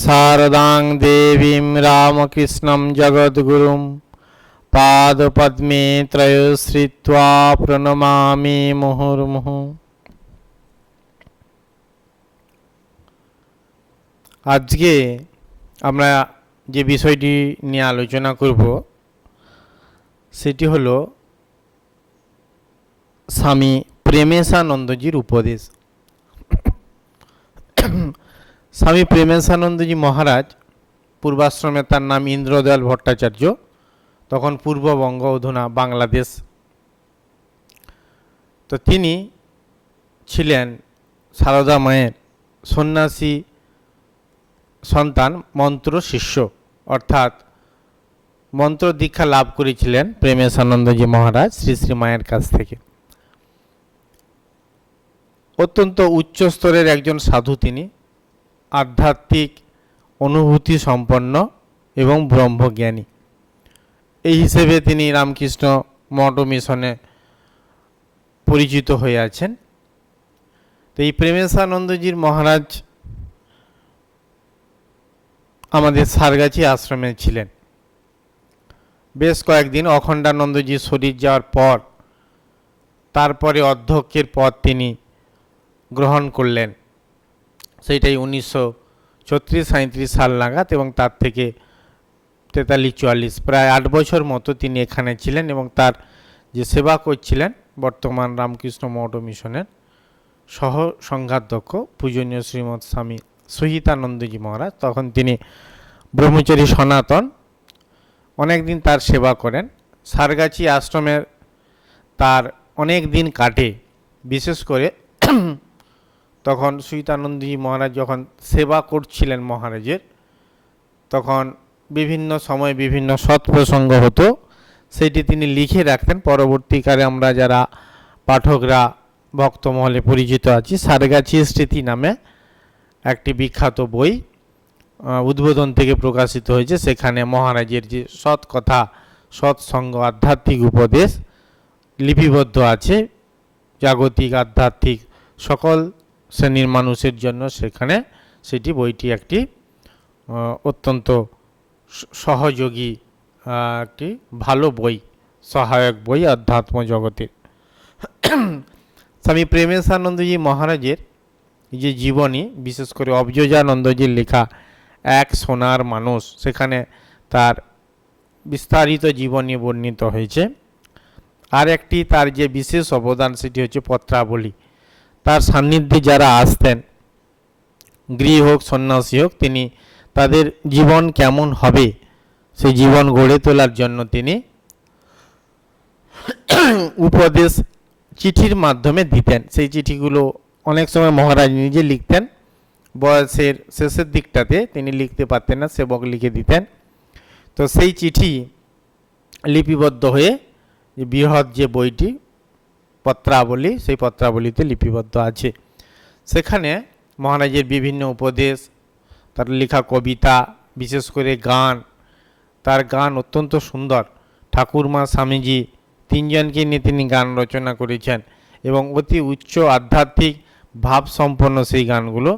शारदां देवीं रामकृष्णं जगद्गुरुं पादपद्मे त्रयश्रित्वा प्रणमामि मुहुर्मुहुः। আজকে আমরা যে বিষয়টি নিয়ে আলোচনা করব সেটি হলো স্বামী প্রেমেশানন্দজির উপদেশ। স্বামী প্রেমেশানন্দজি মহারাজ পূর্বাশ্রমে, তার নাম ইন্দ্রদয়াল ভট্টাচার্য, তখন পূর্ববঙ্গ অধুনা বাংলাদেশ। তো তিনি ছিলেন সারদা মায়ের সন্ন্যাসী সন্তান, মন্ত্র শিষ্য, অর্থাৎ মন্ত্র দীক্ষা লাভ করেছিলেন প্রেমেশানন্দজি মহারাজ শ্রী শ্রী মায়ের কাছ থেকে। অত্যন্ত উচ্চ স্তরের একজন সাধু তিনি, আধ্যাত্মিক অনুভূতি সম্পন্ন এবং ব্রহ্মজ্ঞানী। এই হিসেবে তিনি রামকৃষ্ণ মঠ মিশনে পরিচিত হয়ে আছেন। তো এই প্রেমেশানন্দজির মহারাজ আমাদের সারগাছি আশ্রমে ছিলেন। বেশ কয়েকদিন অখণ্ডানন্দজির শরীর যাওয়ার পর তারপরে অধ্যক্ষের পদ তিনি গ্রহণ করলেন। সেইটাই 1936-37 সাল নাগাদ, এবং তার থেকে 43-44 প্রায় 8 বছর মতো তিনি এখানে ছিলেন এবং তার যে সেবা করছিলেন বর্তমান রামকৃষ্ণ মঠ মিশনের সহ সংঘাধ্যক্ষ পূজনীয় শ্রীমৎ স্বামী সহিতানন্দজি মহারাজ, তখন তিনি ব্রহ্মচারী সনাতন, অনেক দিন তার সেবা করেন। সারগাছি আশ্রমের তার অনেক দিন কাটে। বিশেষ করে তখন সহিতানন্দজি মহারাজ যখন সেবা করছিলেন মহারাজের, তখন বিভিন্ন সময় বিভিন্ন সৎপ্রসঙ্গ হতো, সেটি তিনি লিখে রাখতেন। পরবর্তীকালে আমরা যারা পাঠকরা ভক্তমহলে পরিচিত আছি, সারগাছি স্মৃতি নামে একটি বিখ্যাত বই উদ্বোধন থেকে প্রকাশিত হয়েছে। সেখানে মহারাজের যে সৎ কথা, সৎসঙ্গ, আধ্যাত্মিক উপদেশ লিপিবদ্ধ আছে, জাগতিক আধ্যাত্মিক সকল শ্রেণীর মানুষের জন্য। সেখানে সেটি বইটি একটি অত্যন্ত সহযোগী, একটি ভালো বই, সহায়ক বই আধ্যাত্ম জগতের। স্বামী প্রেমেশানন্দজি মহারাজের যে জীবনী, বিশেষ করে অবজোজানন্দজির লেখা এক সোনার মানুষ, সেখানে তার বিস্তারিত জীবনী বর্ণিত হয়েছে। আর একটি তার যে বিশেষ অবদান, সেটি হচ্ছে পত্রাবলী। তার সান্নিধ্যে যারা আসতেন, গৃহী হোক সন্ন্যাসী হোক, তিনি তাদের জীবন কেমন হবে সেই জীবন গড়ে তোলার জন্য তিনি উপদেশ চিঠির মাধ্যমে দিতেন। সেই চিঠিগুলো অনেক সময় মহারাজ নিজে লিখতেন, বয়সের শেষের দিকটাতে তিনি লিখতে পারতেন না, সেবক লিখে দিতেন। তো সেই চিঠি লিপিবদ্ধ হয়ে বৃহৎ যে বইটি পত্রাবলী, সেই পত্রাবলীতে লিপিবদ্ধ আছে। সেখানে মহারাজের বিভিন্ন উপদেশ, তার লেখা কবিতা, বিশেষ করে গান, তার গান অত্যন্ত সুন্দর। ঠাকুরমা, স্বামীজি তিনজনকে নিয়ে তিনি গান রচনা করেছেন এবং অতি উচ্চ আধ্যাত্মিক ভাবসম্পন্ন সেই গানগুলো।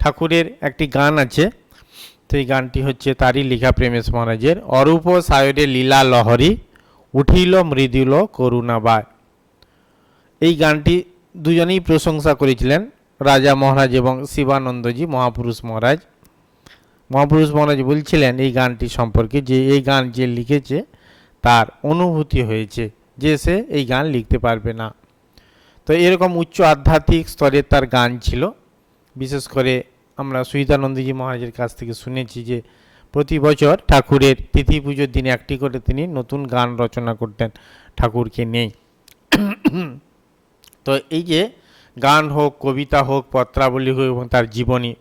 ঠাকুরের একটি গান আছে, সেই গানটি হচ্ছে তারই লেখা, প্রেমেশ মহারাজের, অরূপ সায়রে লীলা লহরী উঠিল মৃদুল করুণাবায়। এই গানটি দুজনেই প্রশংসা করেছিলেন, রাজা মহারাজ এবং শিবানন্দজি মহাপুরুষ মহারাজ। মহাপুরুষ মহারাজ বলছিলেন এই গানটি সম্পর্কে যে এই গান যে লিখেছে তার অনুভূতি হয়েছে, যে সে এই গান লিখতে পারবে না। তো এরকম উচ্চ আধ্যাত্মিক স্তরের তার গান ছিল। বিশেষ করে আমরা সহিতানন্দজি মহারাজের কাছ থেকে শুনেছি যে প্রতি বছর ঠাকুরের তিথি পুজোর দিনে একটি করে তিনি নতুন গান রচনা করতেন ঠাকুরকে নেই। তো এই যে গান হোক, কবিতা হোক, পত্রাবলী হোক এবং তার জীবনী,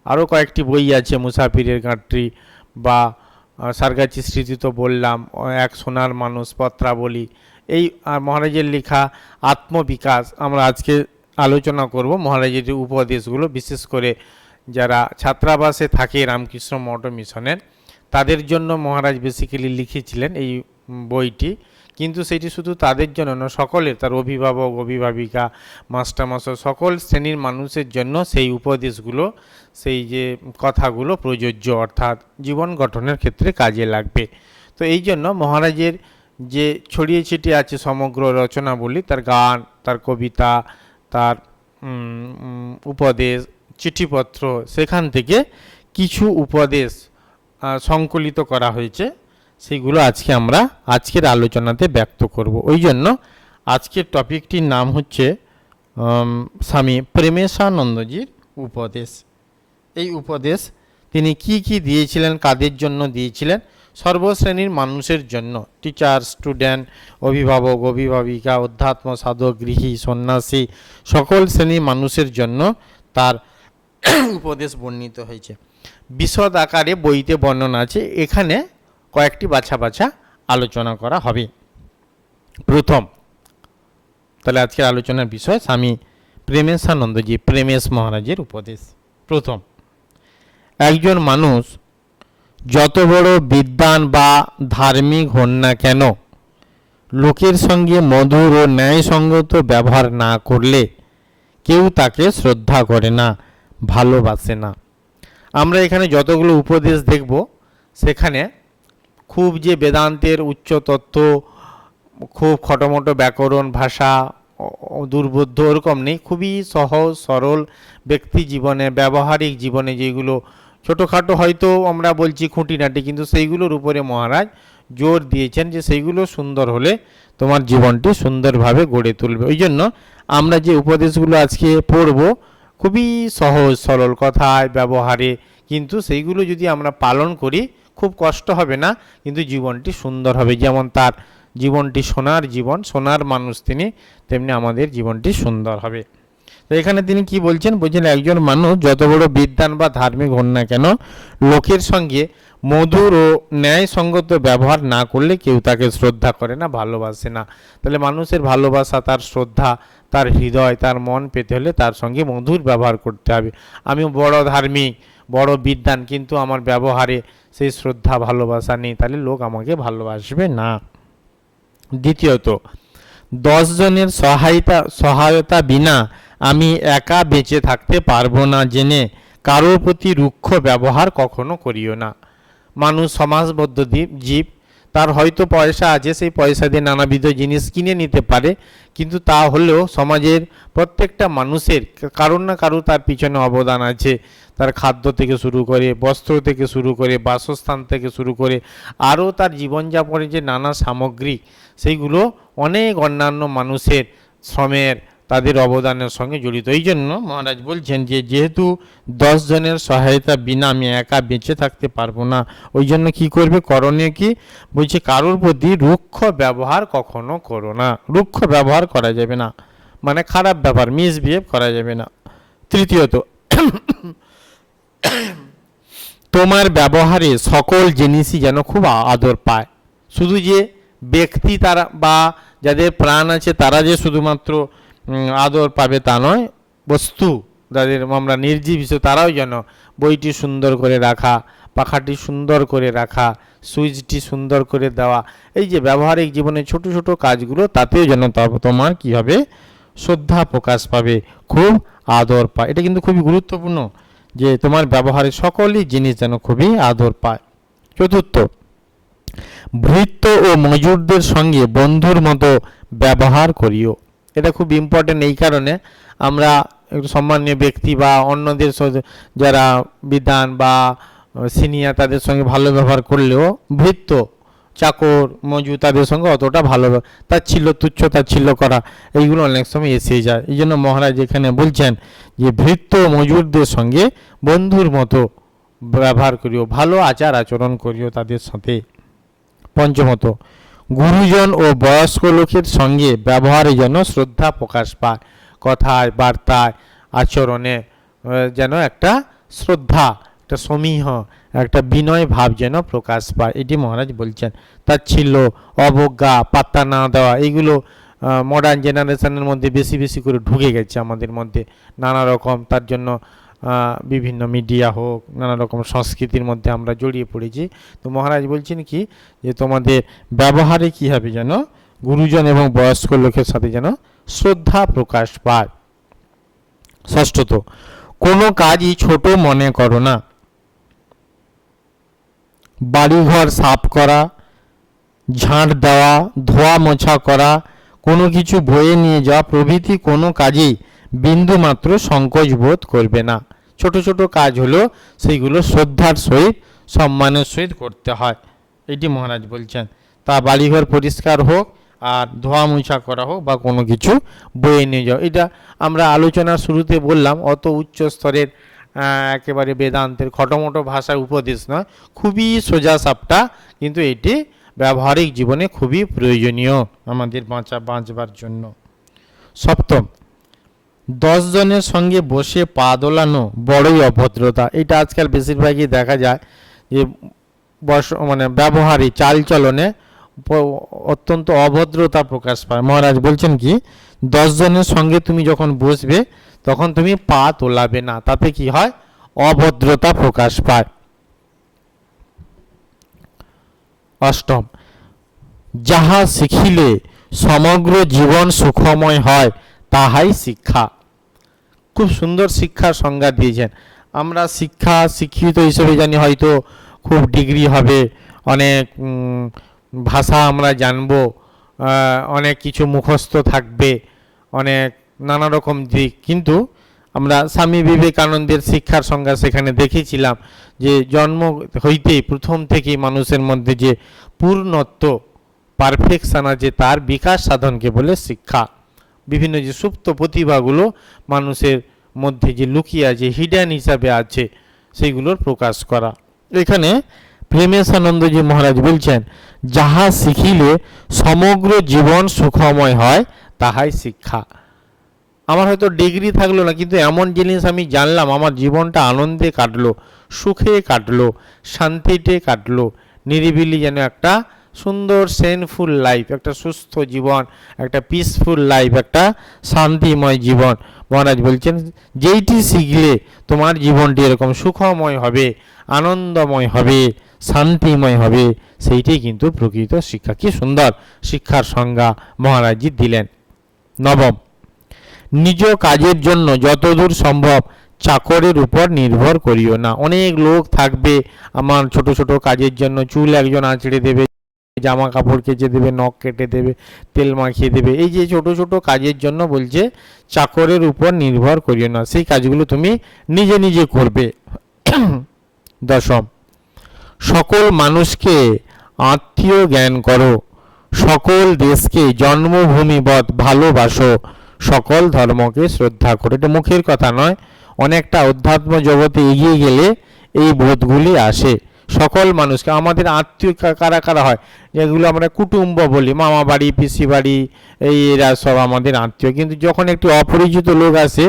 আরও কয়েকটি বই আছে, মুসাফিরের গাঁটরি বা সারগাছি স্মৃতি তো বললাম, এক সোনার মানুষ, পত্রাবলী, এই মহারাজের লেখা আত্মবিকাশ। আমরা আজকে আলোচনা করব মহারাজের উপদেশগুলো, বিশেষ করে যারা ছাত্রাবাসে থাকে রামকৃষ্ণ মঠ মিশনের, তাদের জন্য মহারাজ বেসিক্যালি লিখেছিলেন এই বইটি। কিন্তু সেটি শুধু তাদের জন্য না, সকলের, তার অভিভাবক, অভিভাবিকা, মাস্টারমশাই, সকল শ্রেণীর মানুষের জন্য সেই উপদেশগুলো, সেই যে কথাগুলো প্রযোজ্য, অর্থাৎ জীবন গঠনের ক্ষেত্রে কাজে লাগবে। তো এই জন্য মহারাজের যে ছড়িয়ে ছিটিয়ে আছে সমগ্র রচনাবলী, তার গান, তার কবিতা, তার উপদেশ, চিঠিপত্র, সেখান থেকে কিছু উপদেশ সংকলিত করা হয়েছে, সেগুলো আজকে আমরা আজকের আলোচনাতে ব্যক্ত করব। ওই জন্য আজকের টপিকটির নাম হচ্ছে স্বামী প্রেমেশানন্দজির উপদেশ। এই উপদেশ তিনি কি কি দিয়েছিলেন, কাদের জন্য দিয়েছিলেন? সর্বশ্রেণীর মানুষের জন্য, টিচার, স্টুডেন্ট, অভিভাবক, অভিভাবিকা, অধ্যাত্ম সাধক, গৃহী, সন্ন্যাসী, সকল শ্রেণীর মানুষের জন্য তার উপদেশ বর্ণিত হয়েছে। বিশদ আকারে বইতে বর্ণনা আছে, এখানে কয়েকটি বাছা বাছা আলোচনা করা হবে। প্রথম, তাহলে আজকের আলোচনার বিষয় স্বামী প্রেমেশানন্দজি, প্রেমেশ মহারাজের উপদেশ। প্রথম, একজন মানুষ যত বড় বিদ্বান বা ধার্মিক হন না কেন, লোকের সঙ্গে মধুর ও ন্যায়সঙ্গত ব্যবহার না করলে কেউ তাকে শ্রদ্ধা করে না, ভালোবাসে না। আমরা এখানে যতগুলো উপদেশ দেখব, সেখানে খুব যে বেদান্তের উচ্চ তত্ত্ব, খুব খটোমটো ব্যাকরণ, ভাষা, দুর্বোধ্য, ওরকম নেই। খুবই সহজ সরল ব্যক্তি জীবনে, ব্যবহারিক জীবনে যেগুলো ছোটোখাটো হয়তো আমরা বলছি খুঁটিনাটি, কিন্তু সেইগুলোর উপরে মহারাজ জোর দিয়েছেন যে সেইগুলো সুন্দর হলে তোমার জীবনটি সুন্দরভাবে গড়ে তুলবে। ওই জন্য আমরা যে উপদেশগুলো আজকে পড়ব খুবই সহজ সরল কথায়, ব্যবহারে, কিন্তু সেইগুলো যদি আমরা পালন করি খুব কষ্ট হবে না, কিন্তু জীবনটি সুন্দর হবে। যেমন তার জীবনটি সোনার জীবন, সোনার মানুষ তিনি, তেমনি আমাদের জীবনটি সুন্দর হবে। তো এখানে তিনি কি বলছেন? বলছেন একজন মানুষ যত বড় বিদ্বান বা ধার্মিক হন না কেন, লোকের সঙ্গে মধুর ও ন্যায়সঙ্গত ব্যবহার না করলে কেউ তাকে শ্রদ্ধা করে না, ভালোবাসে না। তাহলে মানুষের ভালোবাসা, তার শ্রদ্ধা, তার হৃদয়, তার মন পেতে হলে তার সঙ্গে মধুর ব্যবহার করতে হবে। আমি বড় ধার্মিক, বড় বিদ্বান, কিন্তু আমার ব্যবহারে সেই শ্রদ্ধা ভালোবাসা নেই, তাহলে লোক আমাকে ভালোবাসবে না। দ্বিতীয়ত, 10 জনের সহায়তা বিনা আমি একা বেঁচে থাকতে পারবো না জেনে কারোর প্রতি রুক্ষ ব্যবহার কখনো করিও না। মানুষ সমাজবদ্ধ জীব, তার হয়তো পয়সা আছে, সেই পয়সা দিয়ে নানাবিধ জিনিস কিনে নিতে পারে, কিন্তু তা হলেও সমাজের প্রত্যেকটা মানুষের কারোর না কারো তার পিছনে অবদান আছে। তার খাদ্য থেকে শুরু করে, বস্ত্র থেকে শুরু করে, বাসস্থান থেকে শুরু করে, আরও তার জীবনযাপনের যে নানা সামগ্রী, সেইগুলো অনেক অন্যান্য মানুষের শ্রমের, তাদের অবদানের সঙ্গে জড়িত। এই জন্য মহারাজ বলছেন যে যেহেতু 10 জনের সহায়তা বিনা আমি একা বেঁচে থাকতে পারবো না, ওই জন্য কি করবে, করণীয় কি? বলছে কারোর প্রতি রুক্ষ ব্যবহার কখনো করো না। রুক্ষ ব্যবহার করা যাবে না, মানে খারাপ ব্যবহার, মিসবিহেভ করা যাবে না। তৃতীয়ত, তোমার ব্যবহারে সকল জিনিসই যেন খুব আদর পায়। শুধু যে ব্যক্তি তারা বা যাদের প্রাণ আছে তারা যে শুধুমাত্র আদর পাবে তা নয়, বস্তু যাদের আমরা নির্জীব হিসেবে তারাও যেন বইটি সুন্দর করে রাখা, পাখাটি সুন্দর করে রাখা, সুইচটি সুন্দর করে দেওয়া, এই যে ব্যবহারিক জীবনে ছোট ছোট কাজগুলো, তাতেও যেন তোমার কি হবে, শ্রদ্ধা প্রকাশ পাবে, খুব আদর পায়। এটা কিন্তু খুবই গুরুত্বপূর্ণ যে তোমার ব্যবহারে সকলই জিনিস যেন খুবই আদর পায়। চতুর্থ, ভৃত্য ও মজুরদের সঙ্গে বন্ধুর মতো ব্যবহার করিও। এটা খুব ইম্পর্টেন্ট, এই কারণে আমরা একটু সম্মানীয় ব্যক্তি বা অন্যদের যারা বিদ্বান বা সিনিয়র, তাদের সঙ্গে ভালো ব্যবহার করলেও ভৃত্য, চাকর, মজুর, তাদের সঙ্গে অতটা ভালো তাচ্ছিল্য, তুচ্ছ তাচ্ছিল্য করা, এইগুলো অনেক সময় এসে যায়। এই জন্য মহারাজ এখানে বলছেন যে ভৃত্য মজুরদের সঙ্গে বন্ধুর মতো ব্যবহার করিও, ভালো আচার আচরণ করিও তাদের সাথে। পঞ্চমত, গুরুজন ও বয়স্ক লোকের সঙ্গে ব্যবহারে যেন শ্রদ্ধা প্রকাশ পায়, কথায়, বার্তায়, আচরণে যেন একটা শ্রদ্ধা, একটা সমীহ, একটা বিনয় ভাব যেন প্রকাশ পায়, এটি মহারাজ বলছেন। তাচ্ছিল্য, অবজ্ঞা, পাত্তা না দেওয়া, এইগুলো মডার্ন জেনারেশনের মধ্যে বেশি বেশি করে ঢুকে গেছে আমাদের মধ্যে নানা রকম। তার জন্য বিভিন্ন মিডিয়া হোক, নানা রকম সংস্কৃতির মধ্যে আমরা জড়িয়ে পড়েছি। তো মহারাজ বলছেন কি, যে তোমাদের ব্যবহারে কি হবে যেন গুরুজন এবং বয়স্ক লোকের সাথে যেন শ্রদ্ধা প্রকাশ পায়। ষষ্ঠত, কোনো কাজই ছোট মনে করো না। বাড়িঘর সাফ করা, ঝাঁট দেওয়া, ধোয়া মোছা করা, কোনো কিছু বয়ে নিয়ে যাওয়া প্রভৃতি কোনো কাজেই বিন্দুমাত্র সংকোচ বোধ করবে না। ছোট ছোট কাজ হলো সেইগুলো শ্রদ্ধার সহিত সম্মানের সহিত করতে হয়, এটি মহারাজ বলছেন। তা বাড়িঘর পরিষ্কার হোক আর ধোয়া মোছা করা হোক বা কোনো কিছু বয়ে নিয়ে যাও, এটা আমরা আলোচনার শুরুতে বললাম, অত উচ্চ স্তরের একেবারে বেদান্তের খটোমটো ভাষার উপদেশ নয়, খুবই সোজা সাপটা, কিন্তু এটি ব্যবহারিক জীবনে খুবই প্রয়োজনীয় আমাদের বাঁচবার জন্য। সপ্তম, 10 জনের সঙ্গে বসে পা দোলানো বড়ই অভদ্রতা। এটা আজকাল বেশিরভাগই দেখা যায় যে মানে ব্যবহারী চালচলনে অত্যন্ত অভদ্রতা প্রকাশ পায়। মহারাজ বলছেন কি, 10 জনের সঙ্গে তুমি যখন বসবে তখন তুমি পা তোলাবে না, তাতে কি হয়, অভদ্রতা প্রকাশ পায়। অষ্টম, যাহা শিখিলে সমগ্র জীবন সুখময় হয় তাহাই শিক্ষা। খুব সুন্দর শিক্ষার সংজ্ঞা দিয়েছেন। আমরা শিক্ষিত হিসেবে জানি হয়তো খুব ডিগ্রি হবে, অনেক ভাষা আমরা জানবো, অনেক কিছু মুখস্থ থাকবে, অনেক নানা রকম দিক, কিন্তু আমরা স্বামী বিবেকানন্দের শিক্ষার সংজ্ঞা সেখানে দেখেছিলাম যে জন্ম হইতেই প্রথম থেকেই মানুষের মধ্যে যে পূর্ণত্ব পারফেকশন আছে তার বিকাশ সাধনকে বলে শিক্ষা। বিভিন্ন যে সুপ্ত প্রতিভাগুলো মানুষের মধ্যে যে লুকিয়ে আছে, হিডেন হিসাবে আছে, সেইগুলোর প্রকাশ করা। এখানে প্রেমেশানন্দজি মহারাজ বলছেন, যাহা শিখিলে সমগ্র জীবন সুখময় হয় তাহাই শিক্ষা। আমার হয়তো ডিগ্রি থাকলো না, কিন্তু এমন জিনিস আমি জানলাম, আমার জীবনটা আনন্দে কাটলো, সুখে কাটলো, শান্তিতে কাটলো, নিরিবিলি যেন একটা সুন্দর সেনফুল লাইফ, একটা সুস্থ জীবন, একটা পিসফুল লাইফ, একটা শান্তিময় জীবন। মহারাজ বলছেন যেইটি শিখলে তোমার জীবনটি এরকম সুখময় হবে, আনন্দময় হবে, শান্তিময় হবে, সেইটাই কিন্তু প্রকৃত শিক্ষা। কি সুন্দর শিক্ষার সংজ্ঞা মহারাজজি দিলেন। নবম, নিজ কাজের জন্য যতদূর সম্ভব চাকরের উপর নির্ভর করিও না। অনেক লোক থাকবে আমার ছোট ছোট কাজের জন্য, চুল একজন আঁচড়ে দেবে, জামা কাপড় কেচে দেবে, নখ কেটে দেবে, তেল মাখিয়ে দেবে, এই যে ছোট ছোট কাজের জন্য বলছে চাকরের উপর নির্ভর করিও না, সেই কাজগুলো তুমি নিজে নিজে করবে। দশম, সকল মানুষকে আত্মীয় জ্ঞান করো, সকল দেশকে জন্মভূমিবৎ ভালোবাসো, সকল ধর্মকে শ্রদ্ধা করো। এটা মুখের কথা নয়, অনেকটা অধ্যাত্ম জগতে এগিয়ে গেলে এই বোধগুলি আসে। সকল মানুষকে, আমাদের আত্মীয় কারা কারা হয়, যেগুলো আমরা কুটুম্ব বলি, মামা বাড়ি, পিসি বাড়ি, এরা সব আমাদের আত্মীয়, কিন্তু যখন একটি অপরিচিত লোক আসে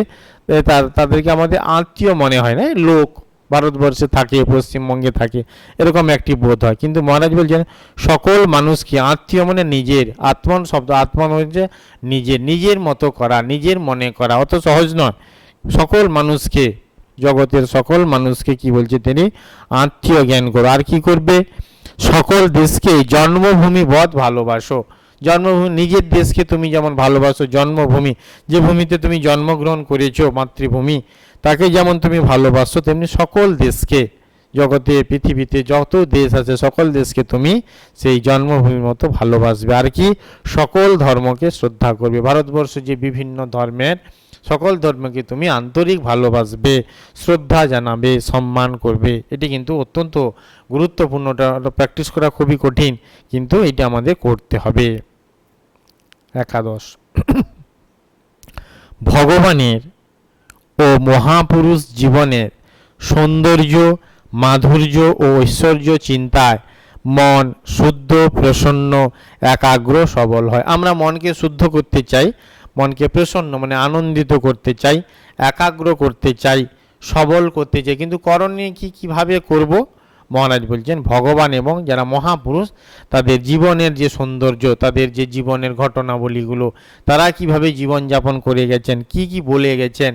তাদেরকে আমাদের আত্মীয় মনে হয় না, লোক ভারতবর্ষে থাকে, পশ্চিমবঙ্গে থাকে, এরকম একটি বোধ হয়। কিন্তু মহারাজ বলছেন সকল মানুষকে, আত্মীয় মানে নিজের, আত্মন শব্দ, আত্মন হচ্ছে নিজের, নিজের মতো করা, নিজের মনে করা, অত সহজ নয়। সকল মানুষকে, জগতের সকল মানুষকে কি বলছে তিনি, আত্মীয় জ্ঞান করো। আর কি করবে, সকল দেশকে জন্মভূমি বধ ভালোবাসো। জন্মভূমি, নিজের দেশকে তুমি যেমন ভালোবাসো, জন্মভূমি যে ভূমিতে তুমি জন্মগ্রহণ করেছো, মাতৃভূমি, তাকে যেমন তুমি ভালোবাসো, তেমনি সকল দেশকে, জগতে পৃথিবীতে যত দেশ আছে সকল দেশকে তুমি সেই জন্মভূমির মতো ভালোবাসবে। আর কি, সকল ধর্মকে শ্রদ্ধা করবে। ভারতবর্ষে যে বিভিন্ন ধর্মের, সকল ধর্মকে তুমি আন্তরিক ভালোবাসবে, শ্রদ্ধা জানাবে, সম্মান করবে। এটি কিন্তু অত্যন্ত গুরুত্বপূর্ণ, প্র্যাকটিস করা খুবই কঠিন, কিন্তু এটা আমাদের করতে হবে। একাদশ, ভগবানের ও মহাপুরুষ জীবনের সৌন্দর্য, মাধুর্য ও ঐশ্বর্য চিন্তায় মন শুদ্ধ, প্রসন্ন, একাগ্র, সবল হয়। আমরা মনকে শুদ্ধ করতে চাই, মনকে প্রসন্ন মানে আনন্দিত করতে চাই, একাগ্র করতে চাই, সবল করতে চাই, কিন্তু করণীয় কিভাবে করব? মহারাজ বলছেন ভগবান এবং যারা মহাপুরুষ তাদের জীবনের যে সৌন্দর্য, তাদের যে জীবনের ঘটনাবলীগুলো, তারা কিভাবে জীবনযাপন করে গেছেন, কি বলে গেছেন,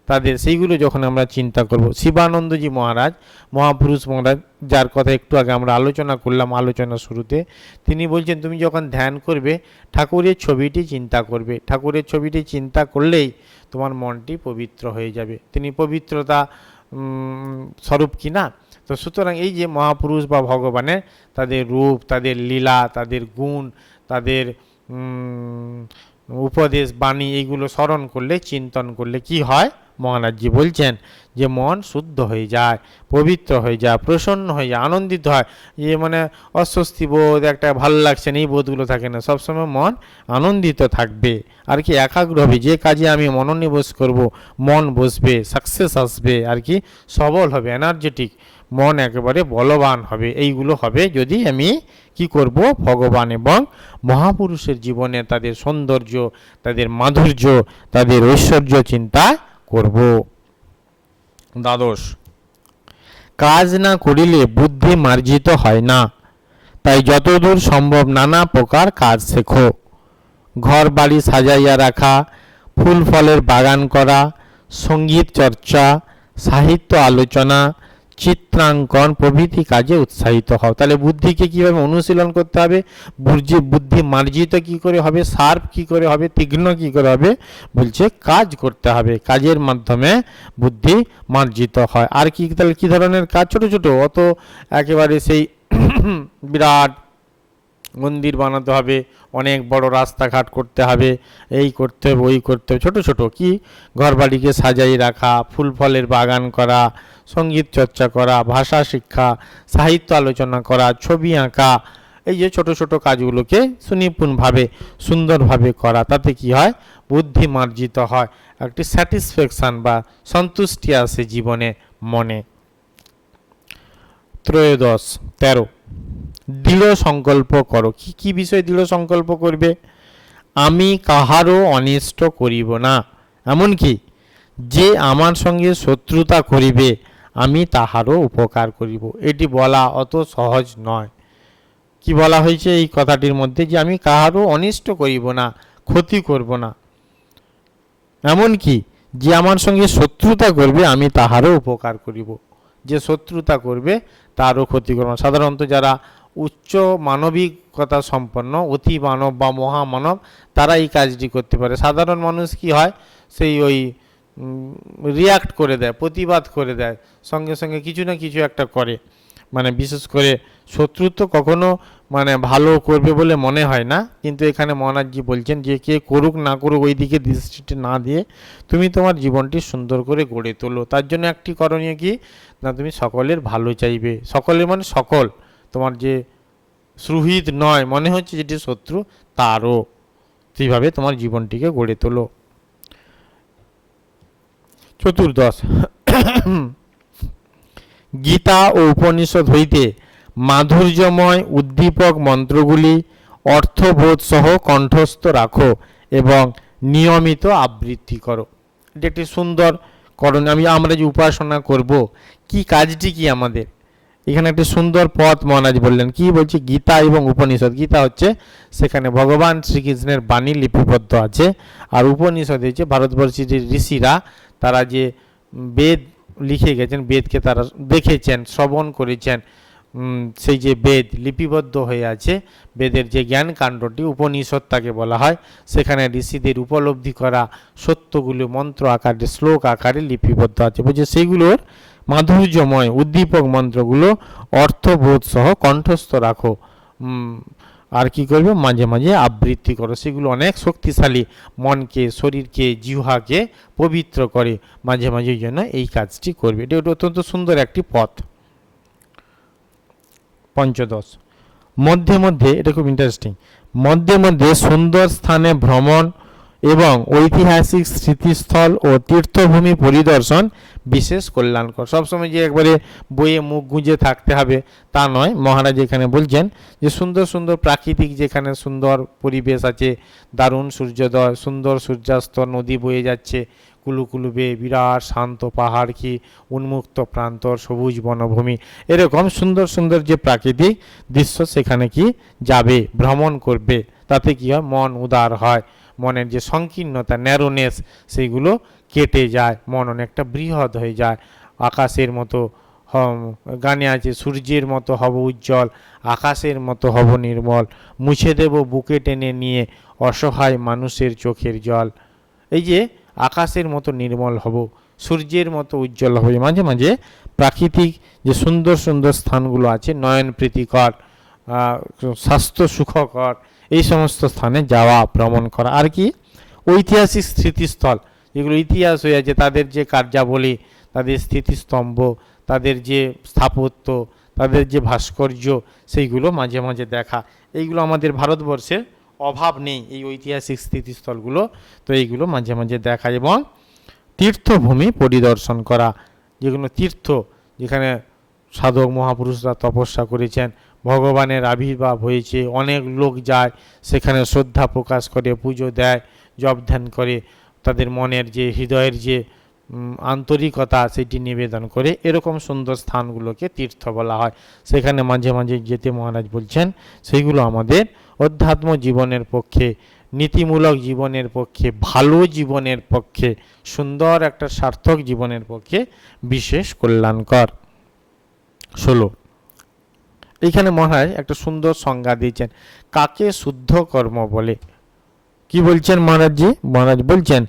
তাদের সেইগুলো যখন আমরা চিন্তা করব। শিবানন্দজি মহারাজ, মহাপুরুষ মহারাজ, যার কথা একটু আগে আমরা আলোচনা করলাম আলোচনা শুরুতে, তিনি বলছেন তুমি যখন ধ্যান করবে ঠাকুরের ছবিটি চিন্তা করবে, ঠাকুরের ছবিটি চিন্তা করলেই তোমার মনটি পবিত্র হয়ে যাবে। তিনি পবিত্রতা স্বরূপ কি না? তো সুতরাং এই যে মহাপুরুষ বা ভগবানের তাদের রূপ, তাদের লীলা, তাদের গুণ, তাদের উপদেশ বাণী, এইগুলো স্মরণ করলে, চিন্তন করলে কি হয়? মহারাজজি বলছেন যে মন শুদ্ধ হয়ে যায়, পবিত্র হয়ে যায়, প্রসন্ন হয়ে যায়, আনন্দিত হয়। যে মানে অস্বস্তি বোধ, একটা ভালো লাগছে না, এই বোধগুলো থাকে না, সবসময় মন আনন্দিত থাকবে আর কি, একাগ্র হবে। যে কাজে আমি মনোনিবেশ করব মন বসবে, সাকসেস আসবে আর কি, সবল হবে, এনার্জেটিক, মন একেবারে বলবান হবে। এইগুলো হবে যদি আমি কি করব? ভগবান এবং মহাপুরুষের জীবনে তাদের সৌন্দর্য, তাদের মাধুর্য, তাদের ঐশ্বর্য চিন্তা করব। দ্বাদশ, কাজ না করিলে বুদ্ধি মার্জিত হয় না, তাই যতদূর সম্ভব নানা প্রকার কাজ শেখো। ঘর বাড়ি সাজাইয়া রাখা, ফুল ফলের বাগান করা, সঙ্গীত চর্চা, সাহিত্য আলোচনা, চিত্রাঙ্কন প্রভৃতি কাজে উৎসাহিত হও। তাহলে বুদ্ধিকে কীভাবে অনুশীলন করতে হবে? বুদ্ধি মার্জিত কি করে হবে? শার্প কি করে হবে? তীক্ষ্ণ কি করে হবে? বলছে কাজ করতে হবে, কাজের মাধ্যমে বুদ্ধি মার্জিত হয়। আর কি, তাহলে কী ধরনের কাজ? ছোট ছোট, অত একেবারে সেই বিরাট মন্দির বানাতে হবে, অনেক বড় রাস্তাঘাট করতে হবে, এই করতে হবে, ওই করতে হবে, ছোট ছোট কি, ঘরবাড়িকে সাজাই রাখা, ফুল ফলের বাগান করা, সঙ্গীত চর্চা করা, ভাষা শিক্ষা, সাহিত্য আলোচনা করা, ছবি আঁকা, এই যে ছোট ছোট কাজগুলোকে সুনিপুণভাবে সুন্দরভাবে করা, তাতে কি হয়? বুদ্ধি মার্জিত হয়, একটি স্যাটিসফ্যাকশান বা সন্তুষ্টি আসে জীবনে, মনে। ত্রয়োদশ, 13, দৃঢ় সংকল্প করো। কি কি বিষয়ে দৃঢ় সংকল্প করবে? আমি কাহারও অনিষ্ট করিব না, এমনকি যে আমার সঙ্গে শত্রুতা করিবে আমি তাহারও উপকার করিব। এটি বলা অত সহজ নয়। কি বলা হয়েছে এই কথাটির মধ্যে? যে আমি কাহারও অনিষ্ট করিব না, ক্ষতি করব না, এমনকি যে আমার সঙ্গে শত্রুতা করবে আমি তাহারও উপকার করিব। যে শত্রুতা করবে তারও ক্ষতি করব না। সাধারণত যারা উচ্চ মানবিকতা সম্পন্ন, অতি মানব বা মহামানব, তারা এই কাজটি করতে পারে। সাধারণ মানুষ কি হয়, সেই ওই রিয়াক্ট করে দেয়, প্রতিবাদ করে দেয়, সঙ্গে সঙ্গে কিছু না কিছু একটা করে। মানে বিশেষ করে শত্রুত্ব কখনো মানে ভালো করবে বলে মনে হয় না, কিন্তু এখানে মহারাজজি বলছেন যে কে করুক না করুক ওই দিকে দৃষ্টিটি না দিয়ে তুমি তোমার জীবনটি সুন্দর করে গড়ে তোলো। তার জন্য একটি করণীয় কি না, তুমি সকলের ভালো চাইবে। সকলের মানে সকল, তোমার যে সুহৃদ নয় মনে হচ্ছে যেটি শত্রু, তারও সেইভাবে তোমার জীবনটিকে গড়ে তোলো। চতুর্দশ, গীতা ও উপনিষদ হইতে মাধুর্যময় উদ্দীপক মন্ত্রগুলি অর্থবোধ সহ কণ্ঠস্থ রাখো এবং নিয়মিত আবৃত্তি করো। এটি একটি সুন্দর করণ। আমরা যে উপাসনা করব, কি কাজটি কি আমাদের? এখানে একটি সুন্দর পথ মহারাজ বললেন। কি বলছে? গীতা এবং উপনিষদ। গীতা হচ্ছে সেখানে ভগবান শ্রীকৃষ্ণের বাণী লিপিবদ্ধ আছে, আর উপনিষদ হচ্ছে ভারতবর্ষের যে ঋষিরা তারা যে বেদ লিখে গেছেন, বেদকে তারা দেখেছেন, শ্রবণ করেছেন, সেই যে বেদ লিপিবদ্ধ হয়ে আছে, বেদের যে জ্ঞান কাণ্ডটি উপনিষদ তাকে বলা হয়। সেখানে ঋষিদের উপলব্ধি করা সত্যগুলো মন্ত্র আকারে, শ্লোক আকারে লিপিবদ্ধ আছে। বুঝছে সেইগুলোর মাধুর্যময় উদ্দীপক মন্ত্রগুলো অর্থবোধ সহ কণ্ঠস্থ রাখো, আর কি করবে? মাঝে মাঝে আবৃত্তি করো। সেগুলো অনেক শক্তিশালী, মনকে, শরীরকে, জিহ্বাকে পবিত্র করে। মাঝে মাঝে জন্য এই কাজটি করবে। এটা অত্যন্ত সুন্দর একটি পথ। পঞ্চদশ, মধ্যে মধ্যে, এটা খুব ইন্টারেস্টিং, মধ্যে মধ্যে সুন্দর স্থানে ভ্রমণ এবং ঐতিহাসিক স্মৃতিস্থল ও তীর্থভূমি পরিদর্শন বিশেষ কল্যাণকর। সবসময় যে একবারে বইয়ে মুখ গুঁজে থাকতে হবে তা নয়। মহারাজ এখানে বলছেন যে সুন্দর সুন্দর প্রাকৃতিক যেখানে সুন্দর পরিবেশ আছে, দারুণ সূর্যোদয়, সুন্দর সূর্যাস্ত, নদী বয়ে যাচ্ছে কুলুকুলু বেয়ে, বিরাট শান্ত পাহাড়, কি উন্মুক্ত প্রান্তর, সবুজ বনভূমি, এরকম সুন্দর সুন্দর যে প্রাকৃতিক দৃশ্য সেখানে কি যাবে, ভ্রমণ করবে। তাতে কি হয়? মন উদার হয়, মনের যে সংকীর্ণতা, ন্যারোনেস, সেইগুলো কেটে যায়, মন অনেকটা বৃহৎ হয়ে যায়। আকাশের মতো গানে আছে, সূর্যের মতো হব উজ্জ্বল, আকাশের মতো হব নির্মল, মুছে দেব বুকে টেনে নিয়ে অসহায় মানুষের চোখের জল। এই যে আকাশের মতো নির্মল হব, সূর্যের মতো উজ্জ্বল হবে। মাঝে মাঝে প্রাকৃতিক যে সুন্দর সুন্দর স্থানগুলো আছে, নয়ন প্রীতিকর, স্বাস্থ্য সুখকর, এই সমস্ত স্থানে যাওয়া, ভ্রমণ করা। আর কি ঐতিহাসিক স্মৃতিস্থল, যেগুলো ইতিহাস হয়ে আছে, তাদের যে কার্যাবলী, তাদের স্মৃতিস্তম্ভ, তাদের যে স্থাপত্য, তাদের যে ভাস্কর্য, সেইগুলো মাঝে মাঝে দেখা। এইগুলো আমাদের ভারতবর্ষের অভাব নেই, এই ঐতিহাসিক স্মৃতিস্থলগুলো। তো এইগুলো মাঝে মাঝে দেখা। এবং তীর্থভূমি পরিদর্শন করা, যেগুলো তীর্থ, যেখানে সাধক মহাপুরুষরা তপস্যা করেছেন, ভগবানের আবির্ভাব হয়েছে, অনেক লোক যায় সেখানে, শ্রদ্ধা প্রকাশ করে, পুজো দেয়, জপ ধ্যান করে, তাদের মনের যে হৃদয়ের যে আন্তরিকতা সেটি নিবেদন করে। এরকম সুন্দর স্থানগুলোকে তীর্থ বলা হয়। সেখানে মাঝে মাঝে যেতে মহারাজ বলছেন, সেইগুলো আমাদের অধ্যাত্ম জীবনের পক্ষে, নীতিমূলক জীবনের পক্ষে, ভালো জীবনের পক্ষে, সুন্দর একটা সার্থক জীবনের পক্ষে বিশেষ কল্যাণকর। 16, এইখানে মহারাজ একটা সুন্দর সংজ্ঞা দিয়েছেন, কাকে শুদ্ধ কর্ম বলে। কি বলছেন মহারাজজি? মহারাজ বলছেন,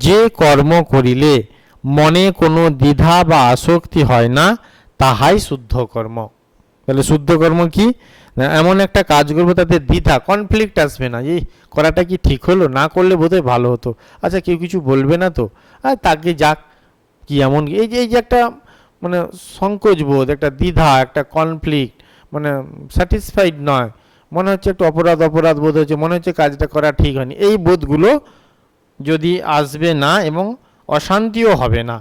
যে কর্ম করিলে মনে কোনো দ্বিধা বা আসক্তি হয় না, তাহাই শুদ্ধ কর্ম। তাহলে শুদ্ধ কর্ম কি? এমন একটা কাজ করবো তাতে দ্বিধা, কনফ্লিক্ট আসবে না, এই করাটা কি ঠিক হলো, না করলে বোধহয় ভালো হতো, আচ্ছা কেউ কিছু বলবে না তো, আর তাকে যাক, কি এমন এই যে একটা মানে সংকোচ বোধ, একটা দ্বিধা, একটা কনফ্লিক্ট, মানে স্যাটিসফাইড নয়, মনে হচ্ছে একটু অপরাধ বোধ হচ্ছে, মনে হচ্ছে কাজটা করা ঠিক হয়নি, এই বোধগুলো যদি আসবে না, এবং অশান্তিও হবে না,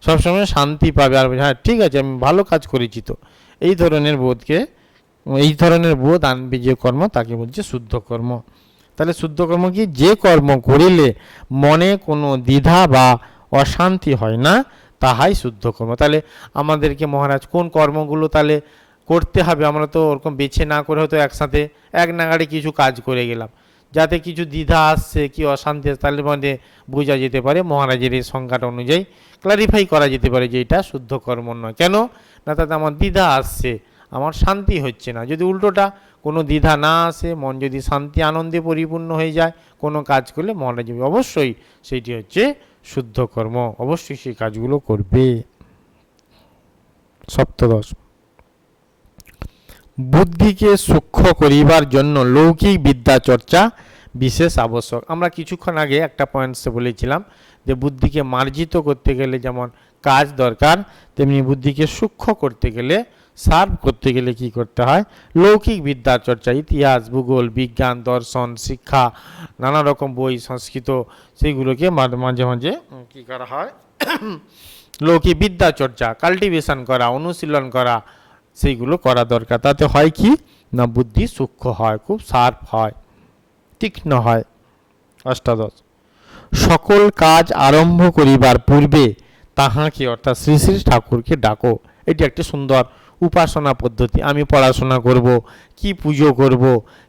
সবসময় শান্তি পাবে, আর হ্যাঁ ঠিক আছে আমি ভালো কাজ করেছি, তো এই ধরনের বোধকে, এই ধরনের বোধ আনবে যে কর্ম, তাকে বলছে শুদ্ধ কর্ম। তাহলে শুদ্ধ কর্ম কি? যে কর্ম করিলে মনে কোনো দ্বিধা বা অশান্তি হয় না, তাহাই শুদ্ধ কর্ম। তাহলে আমাদেরকে মহারাজ কোন কর্মগুলো তাহলে করতে হবে? আমরা তো ওরকম বেছে না করে হয়তো একসাথে এক নাগাড়ে কিছু কাজ করে গেলাম, যাতে কিছু দ্বিধা আসছে, কি অশান্তি আসছে, তাহলে মধ্যে বোঝা যেতে পারে, মহারাজের এই সংজ্ঞাটা অনুযায়ী ক্লারিফাই করা যেতে পারে যে এটা শুদ্ধ কর্ম নয়। কেন না? তাতে আমার দ্বিধা আসছে, আমার শান্তি হচ্ছে না। যদি উল্টোটা কোনো দ্বিধা না আসে, মন যদি শান্তি আনন্দে পরিপূর্ণ হয়ে যায়, কোনো কাজ করলে মহারাজ অবশ্যই সেইটি হচ্ছে শুদ্ধ কর্ম, অবশ্যই সেই কাজগুলো করবে। 17, বুদ্ধিকে সূক্ষ্ম করিবার জন্য লৌকিক বিদ্যা চর্চা বিশেষ আবশ্যক। আমরা কিছুক্ষণ আগে একটা পয়েন্টসে বলেছিলাম যে বুদ্ধিকে মার্জিত করতে গেলে যেমন কাজ দরকার, তেমনি বুদ্ধিকে সূক্ষ্ম করতে গেলে, সার্ভ করতে গেলে কি করতে হয়? লৌকিক বিদ্যা চর্চা, ইতিহাস, ভূগোল, বিজ্ঞান, দর্শন, শিক্ষা, নানা রকম বই, সংস্কৃত, সেইগুলোকে মাঝে মাঝে কি করা হয়? লৌকিক বিদ্যা চর্চা, কাল্টিভেশন করা, অনুশীলন করা, সেইগুলো করা দরকার। তাতে হয় কি না, বুদ্ধি সূক্ষ্ম হয়, খুব শার্প হয়, তীক্ষ্ণ হয়। 18, সকল কাজ আরম্ভ করিবার পূর্বে তাহাকে অর্থাৎ শ্রী শ্রী ঠাকুরকে ডাকো। এটি একটি সুন্দর উপাসনা পদ্ধতি। আমি পড়াশোনা করব, কি পুজো করব,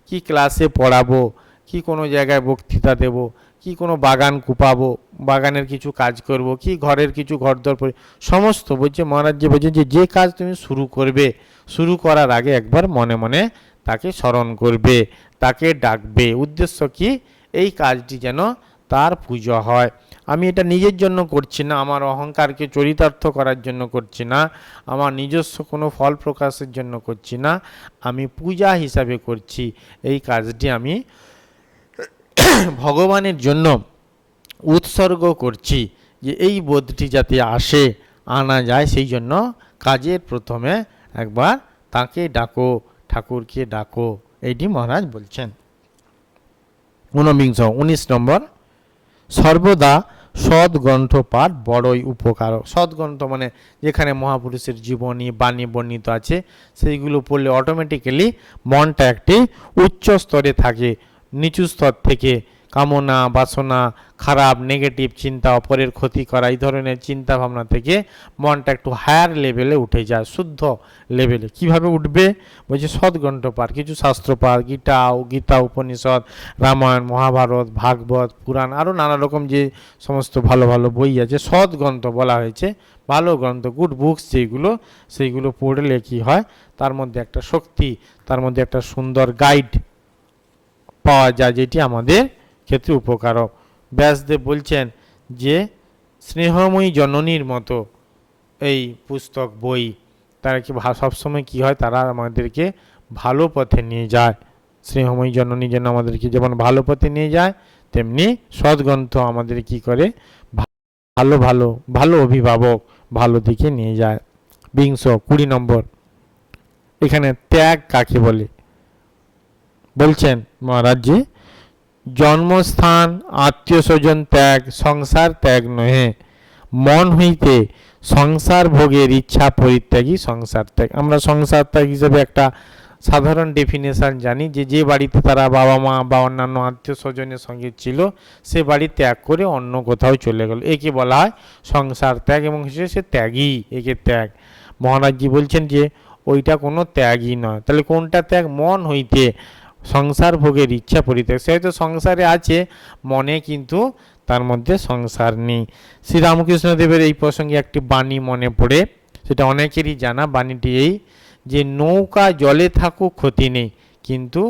কি ক্লাসে পড়াবো, কি কোনো জায়গায় বক্তৃতা দেব, কি কোনো বাগান কুপাবো, বাগানের কিছু কাজ করব, কি ঘরের কিছু ঘরদর সমস্ত বলছে মহারাজ, যে বলছে যে কাজ তুমি শুরু করবে, শুরু করার আগে একবার মনে মনে তাকে স্মরণ করবে, তাকে ডাকবে। উদ্দেশ্য কি? এই কাজটি যেন তার পুজো হয়। আমি এটা নিজের জন্য করছি না, আমার অহংকারকে চরিতার্থ করার জন্য করছি না, আমার নিজস্ব কোনো ফল প্রকাশের জন্য করছি না, আমি পূজা হিসাবে করছি। এই কাজটি আমি ভগবানের জন্য উৎসর্গ করছি, যে এই বোধটি যাতে আসে, আনা যায়, সেই জন্য কাজের প্রথমে একবার তাকে ডাকো, ঠাকুরকে ডাকো, এইটি মহারাজ বলছেন। 19 নম্বর, সর্বদা সদ্গ্রন্থ পাঠ বড়ই উপকারক। সদ্গ্রন্থ মানে যেখানে মহাপুরুষের জীবনী, বাণী বর্ণিত আছে, সেইগুলো পড়লে অটোমেটিক্যালি মনটা একটি উচ্চ স্তরে থাকে, নিচু স্তর থেকে কামনা বাসনা, খারাপ নেগেটিভ চিন্তা, অপরের ক্ষতি করা, এই ধরনের চিন্তা ভাবনা থেকে মনটা একটু হায়ার লেভেলে উঠে যায়, শুদ্ধ লেভেলে। কিভাবে উঠবে বলছে সৎগ্রন্থ পাঠ, কিছু শাস্ত্র পাঠ, গীতা উপনিষদ, রামায়ণ মহাভারত ভাগবত পুরাণ, আরও নানা রকম যে সমস্ত ভালো ভালো বই আছে, সৎগ্রন্থ বলা হয়েছে, ভালো গ্রন্থ, গুড বুকস যেগুলো, সেইগুলো পড়লে কি হয়, তার মধ্যে একটা শক্তি, তার মধ্যে একটা সুন্দর গাইড পাওয়া যায়, যেটি আমাদের ক্ষেত্রে উপকারক। ব্যাসদেব বলছেন যে স্নেহময়ী জননীর মতো এই পুস্তক বই, তারা কি সবসময় কি হয়, তারা আমাদেরকে ভালো পথে নিয়ে যায়। স্নেহময়ী জননী যেন আমাদেরকে যেমন ভালো পথে নিয়ে যায়, তেমনি সৎগ্রন্থ আমাদের কি করে, ভালো ভালো ভালো অভিভাবক, ভালো দিকে নিয়ে যায়। 20 নম্বর, এখানে ত্যাগ কাকে বলে বলছেন মহারাজ জি, জন্মস্থান আত্মীয় স্বজন ত্যাগ সংসার ত্যাগ নহে, মন হইতে সংসার ভোগের ইচ্ছা পরিত্যাগী সংসার ত্যাগ। আমরা সংসার ত্যাগ হিসেবে একটা সাধারণ ডেফিনেশন জানি, যে যে বাড়িতে তারা বাবা মা বা অন্যান্য আত্মীয় স্বজনের সঙ্গে ছিল, সে বাড়ি ত্যাগ করে অন্য কোথাও চলে গেল, একে বলা হয় সংসার ত্যাগ, এবং সে ত্যাগী, একে ত্যাগ। মহারাজজি বলছেন যে ওইটা কোনো ত্যাগই নয়। তাহলে কোনটা ত্যাগ? মন হইতে সংসার ভোগের ইচ্ছা পরিত্যাগ। সে হয়তো সংসারে আছে, মনে কিন্তু তার মধ্যে সংসার নেই। শ্রীরামকৃষ্ণদেবের এই প্রসঙ্গে একটি বাণী মনে পড়ে, সেটা অনেকেরই জানা। বাণীটি এই যে নৌকা জলে থাকুক ক্ষতি নেই, কিন্তু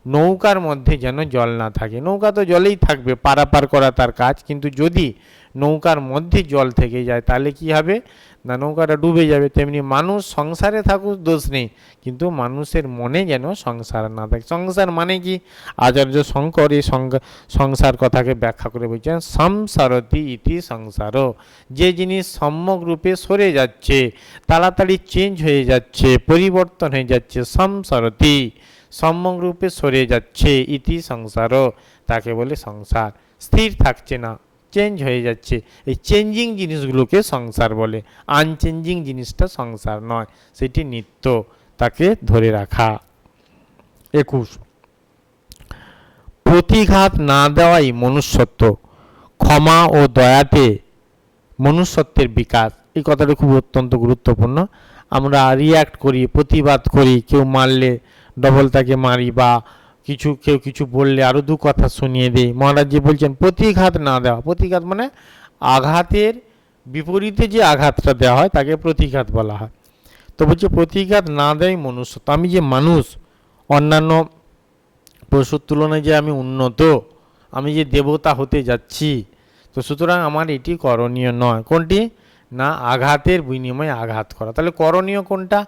নৌকার মধ্যে যেন জল না থাকে। নৌকা তো জলেই থাকবে, পারাপার করা তার কাজ, কিন্তু যদি নৌকার মধ্যে জল থেকে যায় তাহলে কি হবে না, নৌকাটা ডুবে যাবে। তেমনি মানুষ সংসারে থাকুক দোষ নেই, কিন্তু মানুষের মনে যেন সংসার না থাকে। সংসার মানে কি? আচার্য শঙ্কর এই সংসার কথাকে ব্যাখ্যা করে বলছেন সংসারতি ইতি সংসার, যে জিনিস সম্যক রূপে সরে যাচ্ছে, তাড়াতাড়ি চেঞ্জ হয়ে যাচ্ছে, পরিবর্তন হয়ে যাচ্ছে, সংসারতি সম্যক রূপে সরে যাচ্ছে, ইতি সংসার, তাকে বলে সংসার। স্থির থাকছে না, চেঞ্জ হয়ে যাচ্ছে, এই চেঞ্জিং জিনিসগুলোকে সংসার বলে। আনচেঞ্জিং জিনিসটা সংসার নয়, সেটি নিত্য, তাকে ধরে রাখা। 21, প্রতিঘাত না দেওয়াই মনুষ্যত্ব, ক্ষমা ও দয়াতে মনুষ্যত্বের বিকাশ। এই কথাটা খুব অত্যন্ত গুরুত্বপূর্ণ। আমরা রিয়্যাক্ট করি, প্রতিবাদ করি, কেউ মারলে ডবল তাকে মারি, বা কেউ কিছু বললে আরও দু কথা শুনিয়ে দেয়। মহারাজজি বলছেন প্রতিঘাত না দেওয়া। প্রতিঘাত মানে আঘাতের বিপরীতে যে আঘাতটা দেওয়া হয় তাকে প্রতিঘাত বলা হয়। তো বলছে প্রতিঘাত না দেয় মনুষ্য। তো আমি যে মানুষ, অন্যান্য পশুর তুলনায় যে আমি উন্নত, আমি যে দেবতা হতে যাচ্ছি, তো সুতরাং আমার এটি করণীয় নয়। কোনটি? না আঘাতের বিনিময়ে আঘাত করা। তাহলে করণীয় কোনটা?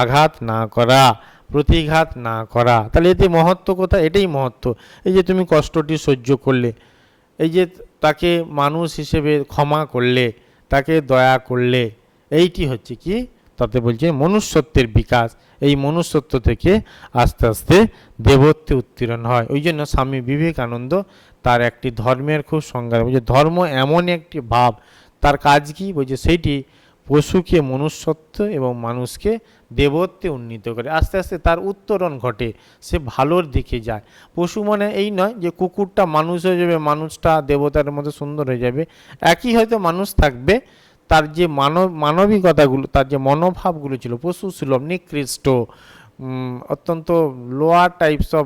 আঘাত না করা, প্রতিঘাত না করা। তাহলে এতে মহত্ব কোথায়? এটাই মহত্ব। এই যে তুমি কষ্টটি সহ্য করলে, এই যে তাকে মানুষ হিসেবে ক্ষমা করলে, তাকে দয়া করলে, এইটি হচ্ছে কি, তাতে বলছে মনুষ্যত্বের বিকাশ। এই মনুষ্যত্ব থেকে আস্তে আস্তে দেবত্বে উত্তীর্ণ হয়। ওই জন্য স্বামী বিবেকানন্দ তার একটি ধর্মের খুব সংজ্ঞা বলছে, ধর্ম এমন একটি ভাব, তার কাজ কি বলছে, সেইটি পশুকে মনুষ্যত্ব এবং মানুষকে দেবত্বে উন্নীত করে। আস্তে আস্তে তার উত্তরণ ঘটে, সে ভালোর দিকে যায়। পশু মানে এই নয় যে কুকুরটা মানুষ হয়ে যাবে, মানুষটা দেবতার মতো সুন্দর হয়ে যাবে। একই হয়তো মানুষ থাকবে, তার যে মানবিকতাগুলো, তার যে মনোভাবগুলো ছিল পশু সুলভ, নিকৃষ্ট, অত্যন্ত লোয়ার টাইপস অফ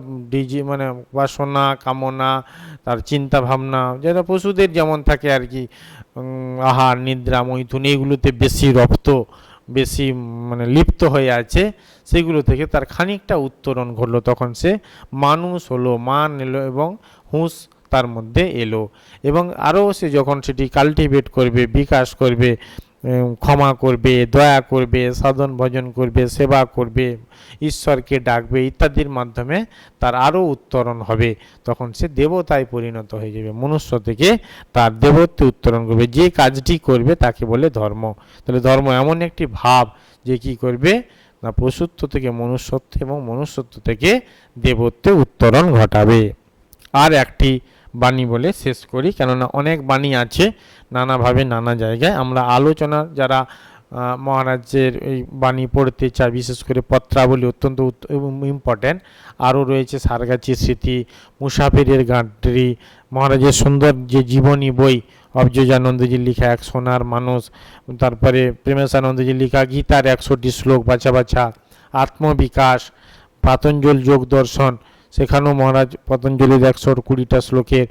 মানে বাসনা কামনা, তার চিন্তা ভাবনা যেটা পশুদের যেমন থাকে আর কি, আহার নিদ্রা মৈথুন এইগুলোতে বেশি রপ্ত, বেশি মানে লিপ্ত হয়ে আছে, সেগুলো থেকে তার খানিকটা উত্তরণ ঘটলো। তখন সে মানুষ হলো, মান এলো এবং হুঁশ তার মধ্যে এলো। এবং আরও সে যখন সেটি কাল্টিভেট করবে, বিকাশ করবে, ক্ষমা করবে, দয়া করবে, সাধন ভজন করবে, সেবা করবে, ঈশ্বরকে ডাকবে ইত্যাদির মাধ্যমে তার আরও উত্তরণ হবে। তখন সে দেবতায় পরিণত হয়ে যাবে, মনুষ্য থেকে তার দেবত্বে উত্তরণ করবে। যে কাজটি করবে তাকে বলে ধর্ম। তাহলে ধর্ম এমন একটি ভাব যে কি করবে না, পশুত্ব থেকে মনুষ্যত্ব এবং মনুষ্যত্ব থেকে দেবত্বে উত্তরণ ঘটাবে। আর একটি বাণী বলে শেষ করি, কেননা অনেক বাণী আছে নানাভাবে নানা জায়গায়। আমরা আলোচনা যারা মহারাজের এই বাণী পড়তে চায়, বিশেষ করে পত্রাবলী অত্যন্ত ইম্পর্ট্যান্ট। আরও রয়েছে সারগাছির স্মৃতি, মুসাফিরের গাঁটরি, মহারাজের সুন্দর যে জীবনী বই অবজয়ানন্দজির লেখা এক সোনার মানুষ, তারপরে প্রেমেশানন্দজির লেখা গীতার 100টি শ্লোক বাছা বাছা, আত্মবিকাশ, পাতঞ্জল যোগ দর্শন, সেখানেও মহারাজ পতঞ্জলির 120টা শ্লোকের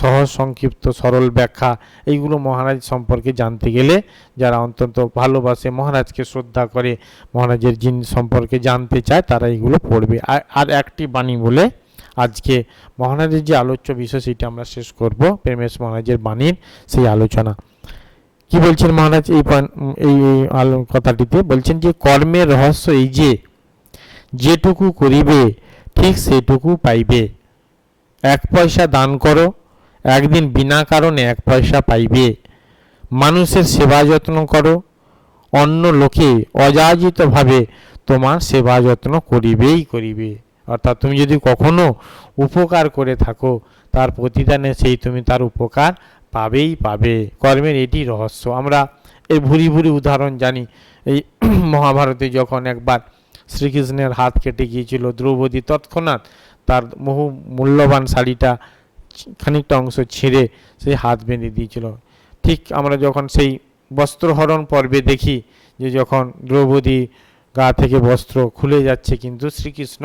সহজ সংক্ষিপ্ত সরল ব্যাখ্যা, এইগুলো মহারাজ সম্পর্কে জানতে গেলে যারা অত্যন্ত ভালোবাসে, মহারাজকে শ্রদ্ধা করে, মহারাজের জিনিস সম্পর্কে জানতে চায়, তারা এইগুলো পড়বে। আর একটি বাণী বলে আজকে মহারাজের যে আলোচ্য বিষয় সেটা আমরা শেষ করব, প্রেমেশ মহারাজের বাণীর সেই আলোচনা। কি বলছেন মহারাজ এই কথাটিতে? বলছেন যে কর্মের রহস্য এই যে, যেটুকু করিবে ঠিক সেটুকু পাইবে। 1 পয়সা দান করো, একদিন বিনা কারণে 1 পয়সা পাইবে। মানুষের সেবা যত্ন করো, অন্য লোকে অযাচিতভাবে তোমার সেবা যত্ন করিবেই করিবে। অর্থাৎ তুমি যদি কখনো উপকার করে থাকো, তার প্রতিদানে সেই তুমি তার উপকার পাবেই পাবে। কর্মের এটি রহস্য। আমরা এই ভুরি ভুরি উদাহরণ জানি। এই মহাভারতে যখন একবার শ্রীকৃষ্ণের হাত কেটে গিয়েছিল, দ্রৌপদী তৎক্ষণাৎ তার বহু মূল্যবান শাড়িটা খানিকটা অংশ ছিঁড়ে সেই হাত বেঁধে দিয়েছিল। ঠিক আমরা যখন সেই বস্ত্রহরণ পর্বে দেখি যে যখন দ্রৌপদী গা থেকে বস্ত্র খুলে যাচ্ছে, কিন্তু শ্রীকৃষ্ণ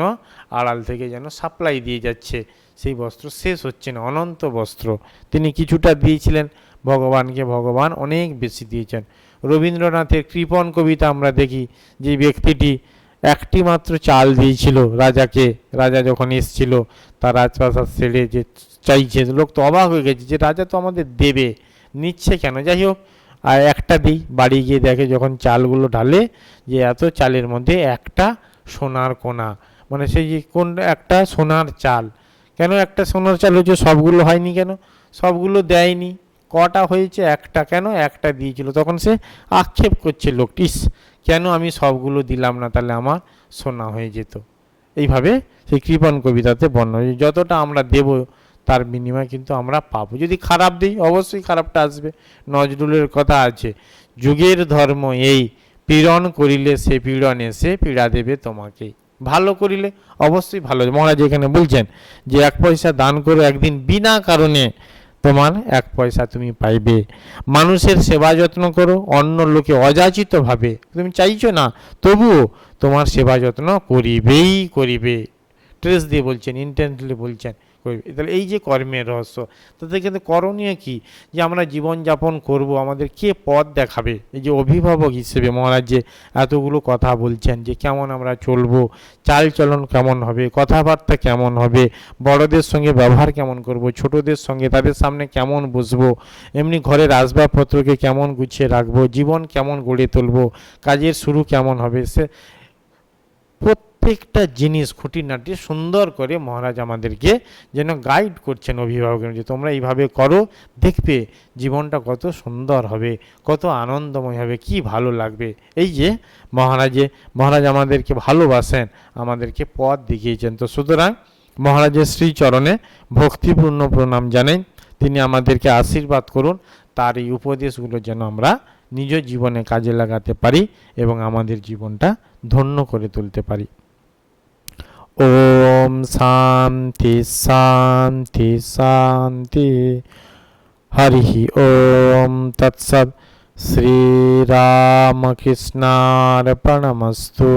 আড়াল থেকে যেন সাপ্লাই দিয়ে যাচ্ছে, সেই বস্ত্র শেষ হচ্ছে না, অনন্ত বস্ত্র। তিনি কিছুটা দিয়েছিলেন ভগবানকে, ভগবান অনেক বেশি দিয়েছেন। রবীন্দ্রনাথের কৃপণ কবিতা আমরা দেখি যে ব্যক্তিটি একটি মাত্র চাল দিয়েছিল রাজাকে, রাজা যখন এসেছিল তার রাজপ্রাসাদ ছেড়ে যে চাইছে, লোক তো অবাক হয়ে গেছে যে রাজা তো আমাদের দেবে, নিচ্ছে কেন? যাই হোক, আর একটা দিই, বাড়ি গিয়ে দেখে যখন চালগুলো ঢালে যে এত চালের মধ্যে একটা সোনার কোনা, মানে সেই যে কোন একটা সোনার চাল। কেন একটা সোনার চাল হচ্ছে, সবগুলো হয়নি কেন? সবগুলো দেয়নি, কটা হয়েছে? একটা। কেন? একটা দিয়েছিল। তখন সে আক্ষেপ করছে লোকটি, কেন আমি সবগুলো দিলাম না, তাহলে আমার সোনা হয়ে যেত। এইভাবে সেই কৃপণ কবিতাতে বর্ণনা, যতটা আমরা দেব তার বিনিময়ে কিন্তু আমরা পাবো। যদি খারাপ দিই অবশ্যই খারাপটা আসবে। নজরুলের কথা আছে, যুগের ধর্ম এই, পীড়ন করিলে সে পীড়ন এসে পীড়া দেবে তোমাকে। ভালো করিলে অবশ্যই ভালো। মহারাজ এখানে বলছেন যে 1 পয়সা দান করো, একদিন বিনা কারণে তোমার 1 পয়সা তুমি পাইবে। মানুষের সেবা যত্ন করো, অন্য লোকে অযাচিতভাবে, তুমি চাইছো না তবুও তোমার সেবা যত্ন করিবেই করিবে। ট্রেস দিয়ে বলছেন, ইন্টেন্টলি বলছেন। তাহলে এই যে কর্মের রহস্য, তাতে কিন্তু করণীয় কি, যে আমরা জীবনযাপন করব, আমাদের কে পথ দেখাবে? এই যে অভিভাবক হিসেবে মহারাজ যে এতগুলো কথা বলছেন যে কেমন আমরা চলবো, চালচলন কেমন হবে, কথাবার্তা কেমন হবে, বড়দের সঙ্গে ব্যবহার কেমন করব, ছোটদের সঙ্গে তাদের সামনে কেমন বসবো, এমনি ঘরের আসবাবপত্রকে কেমন গুছিয়ে রাখবো, জীবন কেমন গড়ে তুলবো, কাজের শুরু কেমন হবে, সে প্রত্যেকটা জিনিস খুঁটিনাটি সুন্দর করে মহারাজ আমাদেরকে যেন গাইড করছেন অভিভাবকের, যে তোমরা এইভাবে করো, দেখবে জীবনটা কত সুন্দর হবে, কত আনন্দময় হবে, কি ভালো লাগবে। এই যে মহারাজ আমাদেরকে ভালোবাসেন, আমাদেরকে পথ দেখিয়েছেন। তো সুতরাং মহারাজের শ্রীচরণে ভক্তিপূর্ণ প্রণাম জানাই, তিনি আমাদেরকে আশীর্বাদ করুন, তার এই উপদেশগুলো যেন আমরা নিজ জীবনে কাজে লাগাতে পারি এবং আমাদের জীবনটা ধন্য করে তুলতে পারি। ওম শান্তি শান্তি শান্তি। হরি ওম তৎসৎ। শ্রীরামকৃষ্ণার্পণমস্তু।